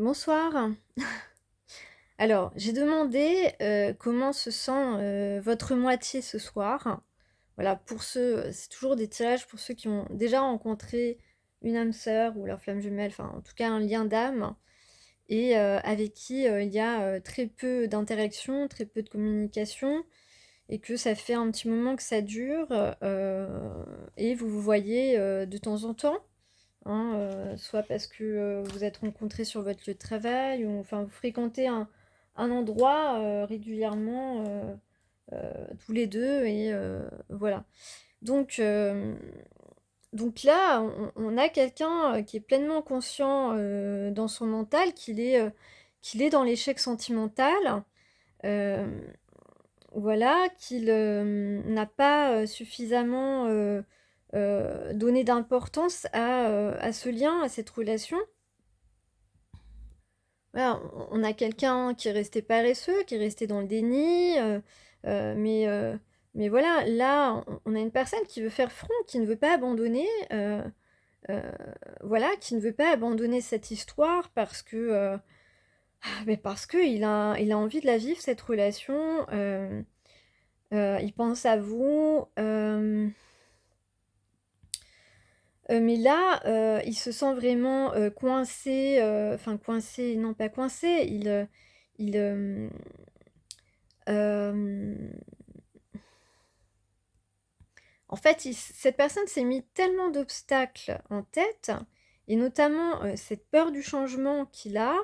Bonsoir. Alors, j'ai demandé, comment se sent, votre moitié ce soir. Voilà, pour ceux, c'est toujours des tirages pour ceux qui ont déjà rencontré une âme sœur ou leur flamme jumelle, enfin, en tout cas, un lien d'âme et avec qui, il y a, très peu d'interaction, très peu de communication et que ça fait un petit moment que ça dure, et vous vous voyez, de temps en temps. Hein, soit parce que, vous êtes rencontrés sur votre lieu de travail ou enfin vous fréquentez un endroit, régulièrement, tous les 2 et voilà. Donc donc là, on a quelqu'un, qui est pleinement conscient, dans son mental qu'il est dans l'échec sentimental, hem, voilà, qu'il, n'a pas, suffisamment, donné d'importance à ce lien, à cette relation. Voilà, on a quelqu'un qui est resté paresseux, qui est resté dans le déni, mais voilà, là, on a une personne qui veut faire front, qui ne veut pas abandonner, heu, voilà, qui ne veut pas abandonner cette histoire parce que, parce qu'il a envie de la vivre cette relation, il pense à vous, mais là, il se sent vraiment, coincé, enfin coincé, non pas coincé, il, hem, en fait, il cette personne s'est mis tellement d'obstacles en tête et notamment, cette peur du changement qu'il a,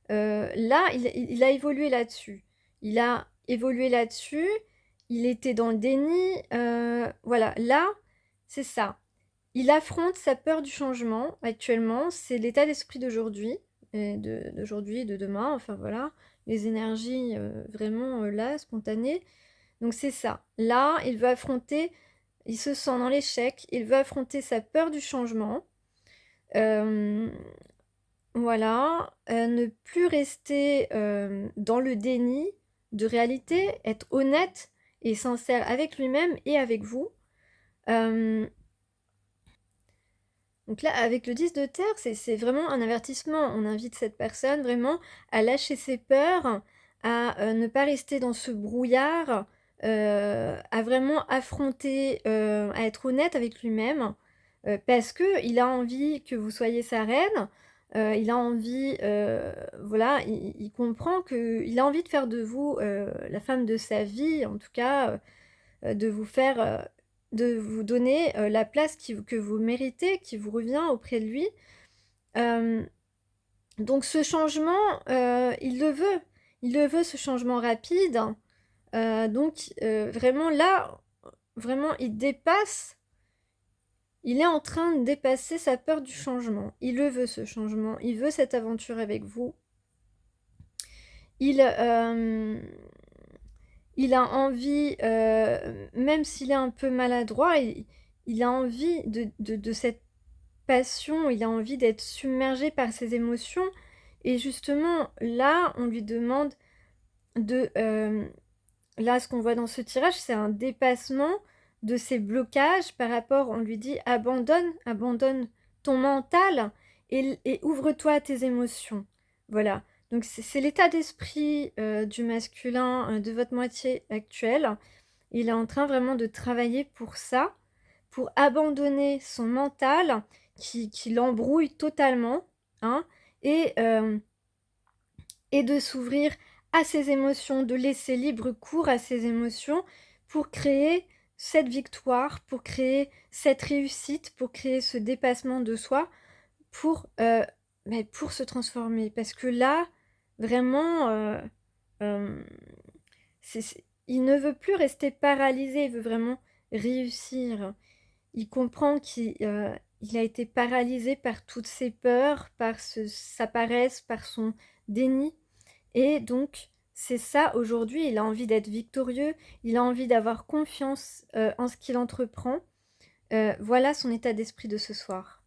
là, il a évolué là-dessus. Il a évolué là-dessus, il était dans le déni, voilà. Là, c'est ça. Il affronte sa peur du changement actuellement, c'est l'état d'esprit d'aujourd'hui et d'aujourd'hui et de demain, enfin voilà, les énergies, vraiment, là, spontanées. Donc c'est ça. Là, il se sent dans l'échec, il veut affronter sa peur du changement, hem, voilà, ne plus rester, dans le déni de réalité, être honnête et sincère avec lui-même et avec vous. Hem Donc là, avec le 10 de terre, c'est vraiment un avertissement. On invite cette personne vraiment à lâcher ses peurs, à, ne pas rester dans ce brouillard, à vraiment affronter, à être honnête avec lui-même, parce qu'il a envie que vous soyez sa reine, il a envie, voilà, il comprend qu'il a envie de faire de vous, la femme de sa vie, en tout cas, de vous faire, de vous donner, la place que vous méritez, qui vous revient auprès de lui. Hem, donc ce changement, il le veut. Il le veut ce changement rapide, donc vraiment là, vraiment il est en train de dépasser sa peur du changement. Il le veut ce changement, il veut cette aventure avec vous. Il, il a envie, même s'il est un peu maladroit, il a envie de cette passion, il a envie d'être submergé par ses émotions et justement là, on lui demande de, là, ce qu'on voit dans ce tirage, c'est un dépassement de ses blocages par rapport on lui dit: «Abandonne ton mental et ouvre-toi à tes émotions». Voilà, donc c'est l'état d'esprit, du masculin, de votre moitié actuelle. Il est en train vraiment de travailler pour ça, pour abandonner son mental qui l'embrouille totalement, hein, et de s'ouvrir à ses émotions, de laisser libre cours à ses émotions pour créer cette victoire, pour créer cette réussite, pour créer ce dépassement de soi, pour, pour se transformer. Parce que là, vraiment, hem, c'est il ne veut plus rester paralysé, il veut vraiment réussir. Il comprend il a été paralysé par toutes ses peurs, par sa paresse, par son déni et donc c'est ça aujourd'hui, il a envie d'être victorieux, il a envie d'avoir confiance, en ce qu'il entreprend. Voilà son état d'esprit de ce soir.